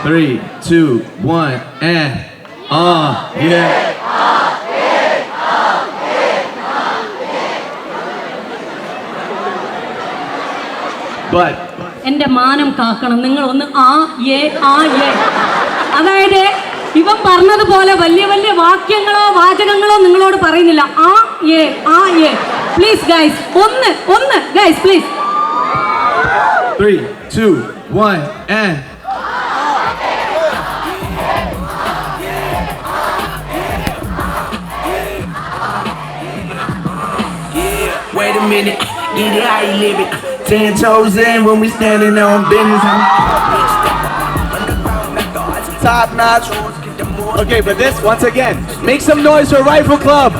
3, 2, 1, and yeah. But എന്റെ മാനം കാക്കണം, നിങ്ങൾ ഒന്ന് ഏ. അതായത് ഇവൻ പറഞ്ഞതുപോലെ വലിയ വലിയ വാക്യങ്ങളോ വാചകങ്ങളോ നിങ്ങളോട് പറയുന്നില്ല. ഏ. പ്ലീസ് ഗൈസ്, ഒന്ന് guys please. 3, 2, 1, and Wait a minute, get it how you live it. 10 toes in when we standing on business. top notch. Okay, but this, once again, make some noise for Rifle Club.